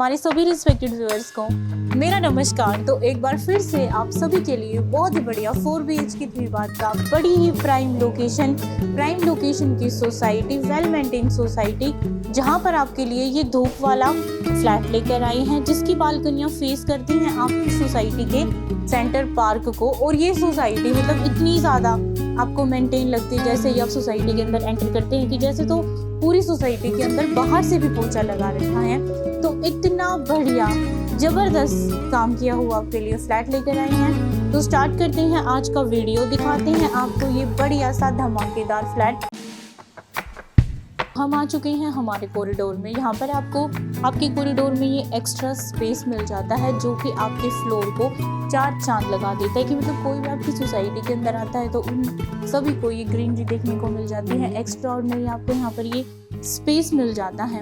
हमारे सभी respected viewers को मेरा नमस्कार। तो एक बार फिर से आप सभी के लिए बहुत ही बढ़िया 4 BHK 3 बाथ का बड़ी ही प्राइम लोकेशन की सोसाइटी, वेल मेंटेन सोसाइटी, जहां पर आपके लिए ये धूप वाला फ्लैट लेकर आए हैं, जिसकी बालकनियां फेस करती हैं आपकी सोसाइटी के सेंटर पार्क को। और ये सोसाइटी मतलब इतनी ज़्यादा आपको मेंटेन लगती है, जैसे ही आप सोसाइटी के अंदर एंटर करते हैं कि जैसे तो पूरी सोसाइटी के अंदर बाहर से भी पोछा लगा रखा है। तो इतना बढ़िया जबरदस्त काम किया हुआ आपके लिए फ्लैट लेकर आए हैं। तो स्टार्ट करते हैं आज का वीडियो, दिखाते हैं आपको ये बढ़िया सा धमाकेदार फ्लैट। हम आ चुके हैं हमारे कॉरिडोर में। यहाँ पर आपको आपके कॉरिडोर में ये एक्स्ट्रा स्पेस मिल जाता है, जो कि आपके फ्लोर को 4 चांद लगा देता है कि मतलब कोई भी आपकी सोसाइटी के अंदर आता है तो उन सभी को ये ग्रीनरी देखने को मिल जाती है। एक्स्ट्रा ऑर्डिनरी आपको यहाँ पर ये स्पेस मिल जाता है।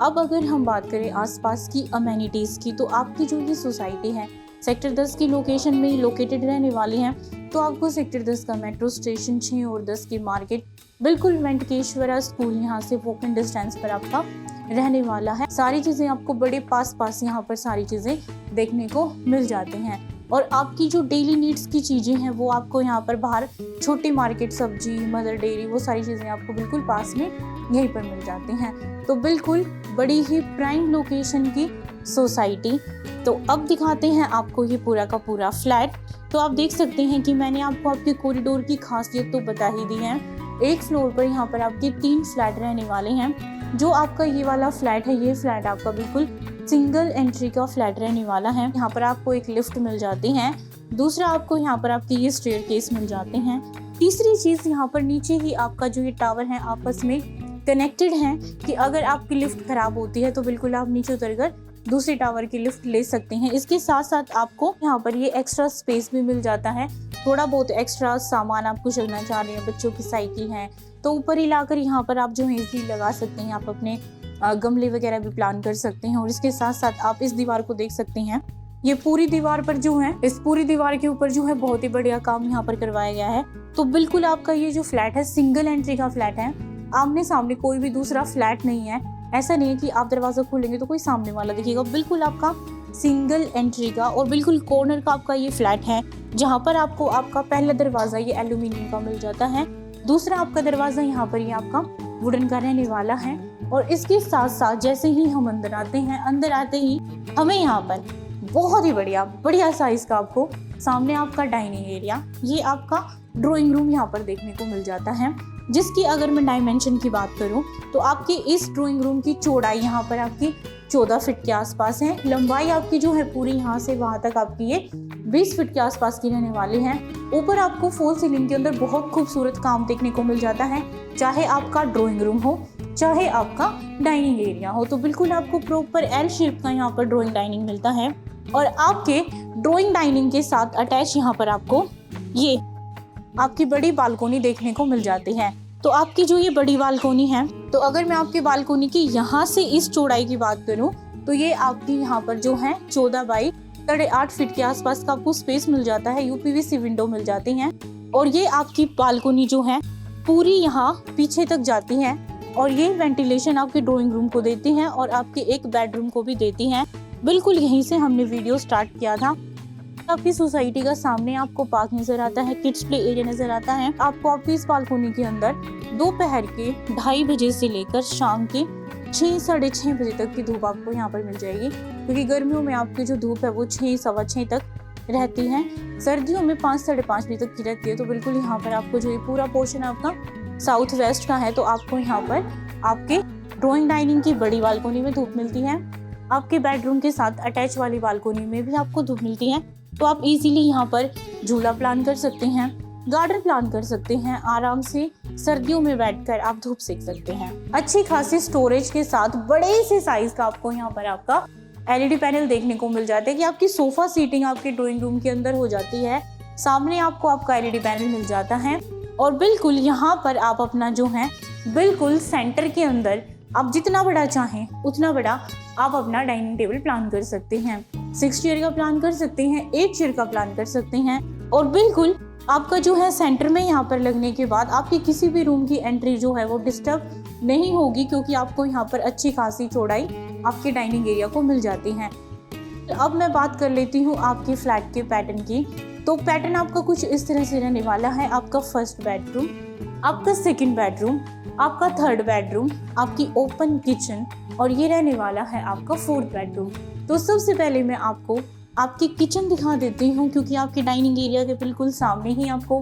अब अगर हम बात करें आसपास की अमेनिटीज़ की, तो आपकी जो ये सोसाइटी है सेक्टर 10 की लोकेशन में ही लोकेटेड रहने वाली है। तो आपको सेक्टर 10 का मेट्रो स्टेशन, 6 और 10 की मार्केट, बिल्कुल वेंकटेश्वरा स्कूल यहाँ से वॉकिंग डिस्टेंस पर आपका रहने वाला है। सारी चीज़ें आपको बड़े पास यहाँ पर सारी चीज़ें देखने को मिल जाती हैं। और आपकी जो डेली नीड्स की चीज़ें हैं वो आपको यहाँ पर बाहर छोटी मार्केट, सब्जी, मदर डेयरी, वो सारी चीज़ें आपको बिल्कुल पास में यहीं पर मिल जाती हैं। तो बिल्कुल बड़ी ही प्राइम लोकेशन की सोसाइटी। तो अब दिखाते हैं आपको ये पूरा का पूरा फ्लैट। तो आप देख सकते हैं कि मैंने आपको आपके कॉरिडोर की खासियत तो बता ही दी है। एक फ्लोर पर यहाँ पर आपके 3 फ्लैट रहने वाले हैं। जो आपका ये वाला फ्लैट है, ये फ्लैट आपका बिल्कुल सिंगल एंट्री का फ्लैट रहने वाला है। यहाँ पर आपको एक लिफ्ट मिल जाती है। दूसरा, आपको यहाँ पर आपके ये स्टेयरकेस मिल जाते हैं। तीसरी चीज़, यहाँ पर नीचे ही आपका जो ये टावर है आपस में कनेक्टेड हैं कि अगर आपकी लिफ्ट खराब होती है तो बिल्कुल आप नीचे उतरकर दूसरी टावर की लिफ्ट ले सकते हैं। इसके साथ साथ आपको यहाँ पर ये एक्स्ट्रा स्पेस भी मिल जाता है। थोड़ा बहुत एक्स्ट्रा सामान आप कुछ रखना चाह रहे हैं, बच्चों की साइकिल है तो ऊपर ही लाकर यहाँ पर आप जो है इजी लगा सकते हैं। आप अपने गमले वगैरह भी प्लान कर सकते हैं। और इसके साथ साथ आप इस दीवार को देख सकते हैं। ये पूरी दीवार पर जो है, इस पूरी दीवार के ऊपर जो है बहुत ही बढ़िया काम यहाँ पर करवाया गया है। तो बिल्कुल आपका ये जो फ्लैट है सिंगल एंट्री का फ्लैट है। आमने सामने कोई भी दूसरा फ्लैट नहीं है। ऐसा नहीं है कि आप दरवाजा खोलेंगे तो कोई सामने वाला दिखेगा। बिल्कुल आपका सिंगल एंट्री का और बिल्कुल कॉर्नर का आपका ये फ्लैट है, जहाँ पर आपको आपका पहला दरवाजा ये एल्यूमिनियम का मिल जाता है। दूसरा आपका दरवाजा यहाँ पर ये आपका वुडन का रहने वाला है। और इसके साथ साथ जैसे ही हम अंदर आते हैं, अंदर आते ही हमें यहाँ पर बहुत ही बढ़िया साइज का आपको सामने आपका डाइनिंग एरिया, ये आपका ड्राइंग रूम यहाँ पर देखने को मिल जाता है। जिसकी अगर मैं डायमेंशन की बात करूं तो आपकी इस ड्राइंग रूम की चौड़ाई यहाँ पर आपकी 14 फीट के आसपास है। लंबाई आपकी जो है पूरी यहाँ से वहाँ तक आपकी ये 20 फीट के आसपास की रहने वाली है। ऊपर आपको फॉल सीलिंग के अंदर बहुत खूबसूरत काम देखने को मिल जाता है, चाहे आपका ड्राइंग रूम हो चाहे आपका डाइनिंग एरिया हो। तो बिल्कुल आपको प्रॉपर एल शेप का यहाँ पर ड्राइंग डाइनिंग मिलता है। और आपके ड्राइंग डाइनिंग के साथ अटैच यहाँ पर आपको ये आपकी बड़ी बालकोनी देखने को मिल जाती है। तो आपकी जो ये बड़ी बालकोनी है, तो अगर मैं आपकी बालकोनी की यहाँ से इस चौड़ाई की बात करूँ तो ये आपकी यहाँ पर जो है 14 बाई 8.5 फीट के आसपास का आपको स्पेस मिल जाता है। यूपीवीसी विंडो मिल जाती हैं। और ये आपकी बालकोनी जो है पूरी यहाँ पीछे तक जाती है। और ये वेंटिलेशन आपके ड्राइंग रूम को देती हैं और आपके एक बेडरूम को भी देती हैं। बिल्कुल यहीं से हमने वीडियो स्टार्ट किया था। आपकी सोसाइटी का सामने आपको पार्क नजर आता है, किड्स प्ले एरिया नजर आता है। आपको आपकी इस बालकोनी के अंदर दोपहर के 2:30 बजे से लेकर शाम के 6 साढ़े 6 बजे तक की धूप आपको यहाँ पर मिल जाएगी। क्योंकि गर्मियों में आपकी जो धूप है वो 6 सवा 6 तक रहती है, सर्दियों में 5 साढ़े 5 बजे तक की रहती है। तो बिल्कुल यहाँ पर आपको जो ये पूरा पोर्शन आपका साउथ वेस्ट का है, तो आपको यहाँ पर आपके ड्राइंग डाइनिंग की बड़ी बालकोनी में धूप मिलती है। आपके बेडरूम के साथ अटैच वाली बालकोनी में भी आपको धूप मिलती है। तो आप इजीली यहाँ पर झूला प्लान कर सकते हैं, गार्डन प्लान कर सकते हैं। आराम से सर्दियों में बैठकर आप धूप सेक सकते हैं। अच्छी खासी स्टोरेज के साथ बड़े से साइज का आपको यहाँ पर आपका एलईडी पैनल देखने को मिल जाता है कि आपकी सोफा सीटिंग आपके ड्राइंग रूम के अंदर हो जाती है। सामने आपको आपका एलईडी पैनल मिल जाता है। और बिल्कुल यहाँ पर आप अपना जो है बिल्कुल सेंटर के अंदर आप जितना बड़ा चाहें उतना बड़ा आप अपना डाइनिंग टेबल प्लान कर सकते हैं। 6 चेयर का प्लान कर सकते हैं, 8 चेयर का प्लान कर सकते हैं। और बिल्कुल आपका जो है सेंटर में यहाँ पर लगने के बाद आपकी किसी भी रूम की एंट्री जो है वो डिस्टर्ब नहीं होगी, क्योंकि आपको यहाँ पर अच्छी खासी चौड़ाई आपके डाइनिंग एरिया को मिल जाती है। अब मैं बात कर लेती हूँ आपकी फ्लैट के पैटर्न की। तो पैटर्न आपका कुछ इस तरह से रहने वाला है। आपका फर्स्ट बेडरूम, आपका सेकंड बेडरूम, आपका थर्ड बेडरूम, आपकी ओपन किचन और ये रहने वाला है आपका फोर्थ बेडरूम। तो सबसे पहले मैं आपको आपकी किचन दिखा देती हूँ, क्योंकि आपके डाइनिंग एरिया के बिल्कुल सामने ही आपको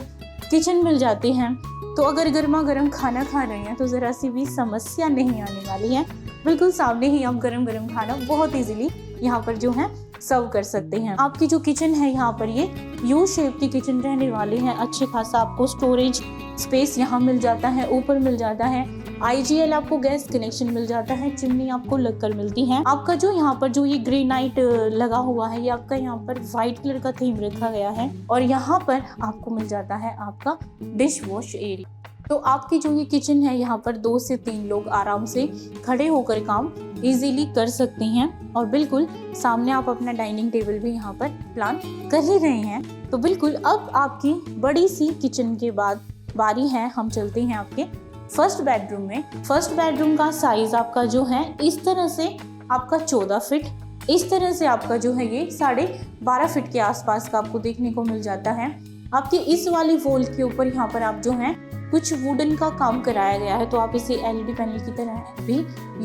किचन मिल जाती है। तो अगर गर्मा गर्म खाना खा रहे हैं तो ज़रा सी भी समस्या नहीं आने वाली है। बिल्कुल सामने ही आप गरम गरम खाना बहुत इजीली यहाँ पर जो है सर्व कर सकते हैं। आपकी जो किचन है यहाँ पर ये यू शेप की किचन रहने वाली है। अच्छे खासा आपको स्टोरेज स्पेस यहाँ मिल जाता है, ऊपर मिल जाता है IGL, आपको गैस कनेक्शन मिल जाता है, चिमनी आपको लगकर मिलती है। आपका जो यहाँ पर जो ये ग्रेनाइट लगा हुआ है, ये आपका यहाँ पर व्हाइट कलर का थीम रखा गया है और यहाँ पर आपको मिल जाता है आपका डिश वॉश एरिया। तो आपकी जो ये किचन है यहाँ पर 2 से 3 लोग आराम से खड़े होकर काम इजीली कर सकते हैं और बिल्कुल सामने आप अपना डाइनिंग टेबल भी यहाँ पर प्लान कर ही रहे हैं। तो बिल्कुल अब आपकी बड़ी सी किचन के बाद बारी है, हम चलते हैं आपके फर्स्ट बेडरूम में। फर्स्ट बेडरूम का साइज आपका जो है इस तरह से आपका 14 फीट, इस तरह से आपका जो है ये 12.5 फीट के आसपास का आपको देखने को मिल जाता है। आपकी इस वाली वॉल के ऊपर यहाँ पर आप जो है कुछ वुडन का काम कराया गया है, तो आप इसे LED पैनल की तरह भी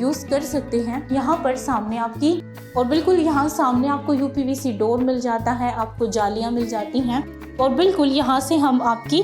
यूज कर सकते हैं। यहाँ पर सामने आपकी और बिल्कुल यहाँ सामने आपको UPVC डोर मिल जाता है, आपको जालियाँ मिल जाती हैं और बिल्कुल यहाँ से हम आपकी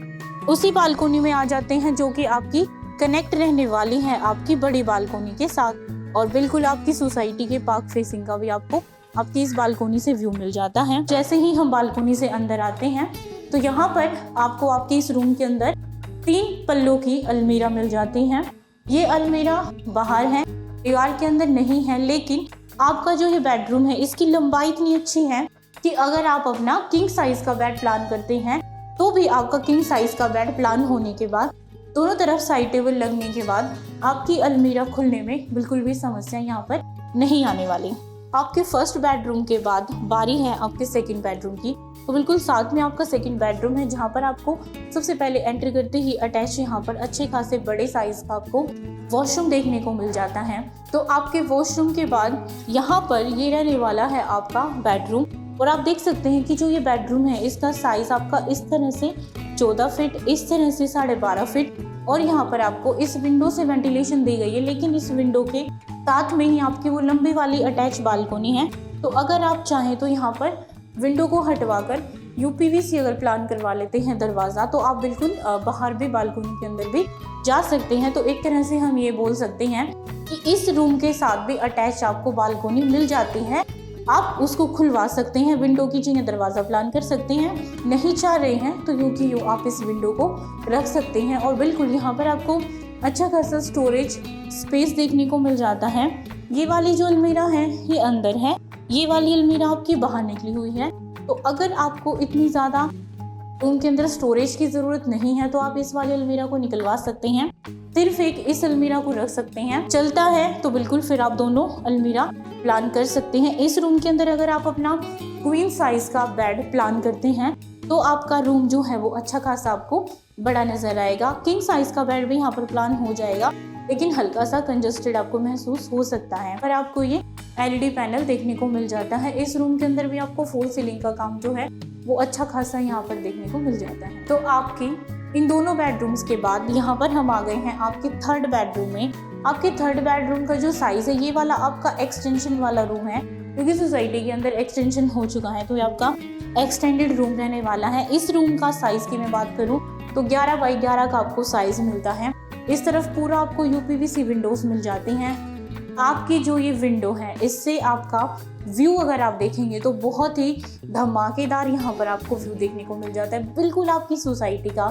उसी बालकोनी में आ जाते हैं जो कि आपकी कनेक्ट रहने वाली है आपकी बड़ी बालकोनी के साथ। और बिल्कुल आपकी सोसाइटी के पार्क फेसिंग का भी आपको आपकी इस बालकोनी से व्यू मिल जाता है। जैसे ही हम बालकोनी से अंदर आते हैं तो यहाँ पर आपको आपके इस रूम के अंदर 3 पल्लों की अलमीरा मिल जाती हैं। ये अलमीरा बाहर है, दीवार के अंदर नहीं है, लेकिन आपका जो ये बेडरूम है इसकी लंबाई इतनी अच्छी है कि अगर आप अपना किंग साइज का बेड प्लान करते हैं तो भी आपका किंग साइज का बेड प्लान होने के बाद दोनों तरफ साइड टेबल लगने के बाद आपकी अलमीरा खुलने में बिल्कुल भी समस्या यहाँ पर नहीं आने वाली। आपके फर्स्ट बेडरूम के बाद बारी है आपके सेकंड बेडरूम की। तो बिल्कुल साथ में आपका सेकंड बेडरूम है, जहाँ पर आपको सबसे पहले एंटर करते ही अटैच यहाँ पर अच्छे खासे बड़े साइज का आपको वॉशरूम देखने को मिल जाता है। तो आपके वॉशरूम के बाद यहाँ पर ये रहने वाला है आपका बेडरूम और आप देख सकते हैं कि जो ये बेडरूम है इसका साइज आपका इस तरह से 14 फीट, इस तरह से 12.5 फीट और यहाँ पर आपको इस विंडो से वेंटिलेशन दी गई है, लेकिन इस विंडो के साथ में ही आपकी वो लंबी वाली अटैच बालकोनी है। तो अगर आप चाहें तो यहाँ पर विंडो को हटवाकर UPVC अगर प्लान करवा लेते हैं दरवाज़ा, तो आप बिल्कुल बाहर भी बालकोनी के अंदर भी जा सकते हैं। तो एक तरह से हम ये बोल सकते हैं कि इस रूम के साथ भी अटैच आपको बालकोनी मिल जाती है। आप उसको खुलवा सकते हैं, विंडो की जगह दरवाज़ा प्लान कर सकते हैं। नहीं चाह रहे हैं तो यूँ की यूँ आप इस विंडो को रख सकते हैं और बिल्कुल यहाँ पर आपको अच्छा खासा स्टोरेज स्पेस देखने को मिल जाता है। ये वाली जो अलमीरा है ये अंदर है, ये वाली अलमीरा आपकी बाहर निकली हुई है। तो अगर आपको इतनी ज़्यादा रूम के अंदर स्टोरेज की ज़रूरत नहीं है तो आप इस वाली अलमीरा को निकलवा सकते हैं, सिर्फ एक इस अलमीरा को रख सकते हैं। चलता है तो बिल्कुल फिर आप दोनों अलमीरा प्लान कर सकते हैं। इस रूम के अंदर अगर आप अपना क्वीन साइज का बेड प्लान करते हैं तो आपका रूम जो है वो अच्छा खासा आपको बड़ा नजर आएगा। किंग साइज का बेड भी यहाँ पर प्लान हो जाएगा, लेकिन हल्का सा कंजस्टेड आपको महसूस हो सकता है। पर आपको ये LED पैनल देखने को मिल जाता है। इस रूम के अंदर भी आपको फॉल सीलिंग का काम जो है वो अच्छा खासा यहाँ पर देखने को मिल जाता है। तो आपकी इन दोनों बेडरूम्स के बाद यहाँ पर हम आ गए हैं आपके थर्ड बेडरूम में। आपके थर्ड बेडरूम का जो साइज है ये वाला आपका एक्सटेंशन वाला रूम है, क्योंकि सोसाइटी के अंदर एक्सटेंशन हो चुका है तो ये आपका एक्सटेंडेड रूम रहने वाला है। इस रूम का साइज की मैं बात करूँ तो 11 बाई 11 का आपको साइज मिलता है। इस तरफ पूरा आपको UPVC विंडोज मिल जाती हैं। आपकी जो ये विंडो है इससे आपका व्यू अगर आप देखेंगे तो बहुत ही धमाकेदार यहाँ पर आपको व्यू देखने को मिल जाता है। बिल्कुल आपकी सोसाइटी का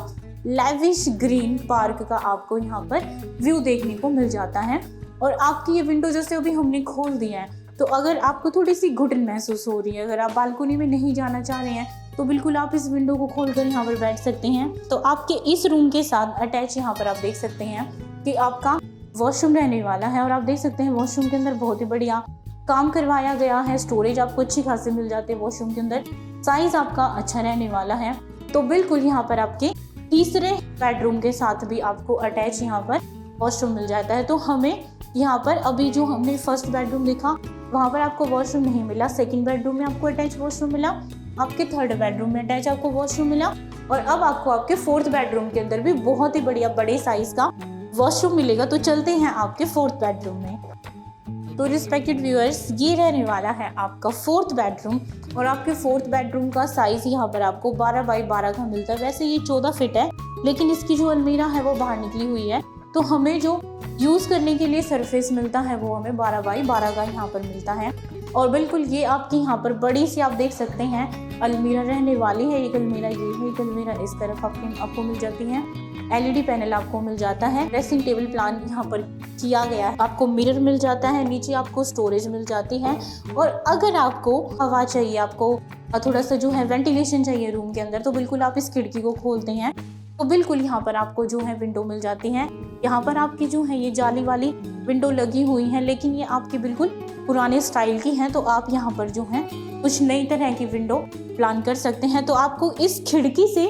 लेविश ग्रीन पार्क का आपको यहाँ पर व्यू देखने को मिल जाता है। और आपकी ये विंडो जैसे अभी हमने खोल दिया है तो अगर आपको थोड़ी सी घुटन महसूस हो रही है, अगर आप बालकनी में नहीं जाना चाह रहे हैं तो बिल्कुल आप इस विंडो को खोलकर यहाँ पर बैठ सकते हैं। तो आपके इस रूम के साथ अटैच यहाँ पर आप देख सकते हैं कि आपका वॉशरूम रहने वाला है और आप देख सकते हैं वॉशरूम के अंदर बहुत ही बढ़िया काम करवाया गया है। स्टोरेज आपको अच्छी खासी मिल जाती है वॉशरूम के अंदर, साइज आपका अच्छा रहने वाला है। तो बिल्कुल यहाँ पर आपके तीसरे बेडरूम के साथ भी आपको अटैच यहाँ पर वॉशरूम मिल जाता है। तो हमें यहाँ पर अभी जो हमने फर्स्ट बेडरूम देखा वहाँ पर आपको वॉशरूम नहीं मिला, सेकंड बेडरूम में आपको अटैच वॉशरूम मिला, आपके थर्ड बेडरूम में अटैच आपको वॉशरूम मिला, और अब आपको आपके फोर्थ बेडरूम के अंदर भी बहुत ही बढ़िया बड़े साइज का वॉशरूम मिलेगा। तो चलते हैं आपके फोर्थ बेडरूम में। तो रिस्पेक्टेड व्यूअर्स, ये रहने वाला है आपका फोर्थ बेडरूम, और आपके फोर्थ बेडरूम का साइज यहाँ पर आपको 12 बाई 12 का मिलता है। वैसे ये 14 फीट है, लेकिन इसकी जो अलमीरा है वो बाहर निकली हुई है, तो हमें जो यूज़ करने के लिए सरफेस मिलता है वो हमें 12 बाई 12 का यहाँ पर मिलता है। और बिल्कुल ये आपकी यहाँ पर बड़ी सी आप देख सकते हैं अलमीरा रहने वाली है। एक अलमीरा ये है, एक अलमीरा इस तरफ आपको मिल जाती है, LED पैनल आपको मिल जाता है, ड्रेसिंग टेबल प्लान यहाँ पर किया गया है, आपको मिरर मिल जाता है, नीचे आपको स्टोरेज मिल जाती है। और अगर आपको हवा चाहिए, आपको थोड़ा सा जो है वेंटिलेशन चाहिए रूम के अंदर, तो बिल्कुल आप इस खिड़की को खोलते हैं तो बिल्कुल यहाँ पर आपको जो है विंडो मिल जाती है। यहाँ पर आपकी जो है ये जाली वाली विंडो लगी हुई है, लेकिन ये आपकी बिल्कुल पुराने स्टाइल की हैं, तो आप यहाँ पर जो है कुछ नई तरह की विंडो प्लान कर सकते हैं। तो आपको इस खिड़की से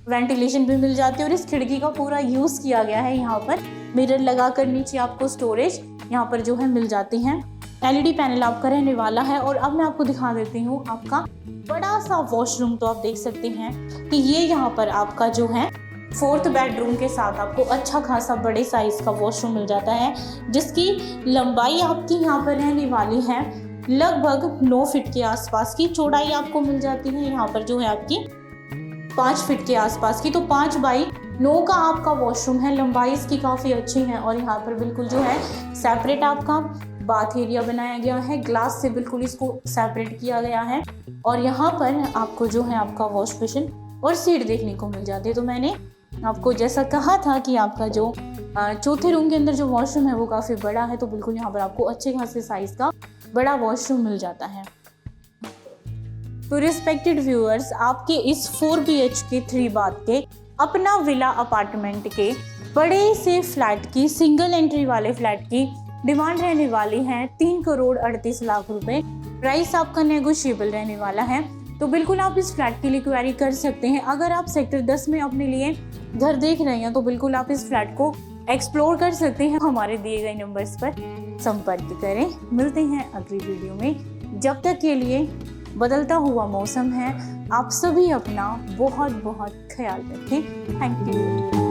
वेंटिलेशन भी मिल जाती है, और इस खिड़की का पूरा यूज़ किया गया है। यहाँ पर मिरर लगाकर नीचे आपको स्टोरेज यहाँ पर जो है मिल जाती हैं। LED पैनल आपका रहने वाला है। और अब मैं आपको दिखा देती हूँ आपका बड़ा सा वॉशरूम। तो आप देख सकते हैं कि ये यहाँ पर आपका जो है फोर्थ बेडरूम के साथ आपको अच्छा खासा बड़े साइज का वॉशरूम मिल जाता है, जिसकी लंबाई आपकी यहाँ पर रहने वाली है लगभग 9 फीट के आसपास की। चौड़ाई आपको मिल जाती है यहाँ पर जो है आपकी 5 फीट के आसपास की। तो 5 बाई 9 का आपका वॉशरूम है, लंबाई इसकी काफ़ी अच्छी है। और यहाँ पर बिल्कुल जो है सेपरेट आपका बाथ एरिया बनाया गया है, ग्लास से बिल्कुल इसको सेपरेट किया गया है। और यहाँ पर आपको जो है आपका वॉश बेसिन और सीट देखने को मिल जाती है। तो मैंने आपको जैसा कहा था कि आपका जो चौथे रूम के अंदर जो वॉशरूम है वो काफ़ी बड़ा है, तो बिल्कुल यहाँ पर आपको अच्छे खासे साइज़ का बड़ा वॉशरूम मिल जाता है। तो रिस्पेक्टेड व्यूअर्स, आपके इस 4 BHK 3 बाथ के अपना विला अपार्टमेंट के बड़े से फ्लैट की, सिंगल एंट्री वाले फ्लैट की डिमांड रहने वाली है 3 करोड़ 38 लाख रुपए। प्राइस आपका नेगोशिएबल रहने वाला है, तो बिल्कुल आप इस फ्लैट के लिए क्वेरी कर सकते हैं। अगर आप सेक्टर 10 में अपने लिए घर देख रहे हैं तो बिल्कुल आप इस फ्लैट को एक्सप्लोर कर सकते हैं। हमारे दिए गए नंबर्स पर संपर्क करें। मिलते हैं अगली वीडियो में। जब तक के लिए बदलता हुआ मौसम है, आप सभी अपना बहुत बहुत ख्याल रखें। Thank you.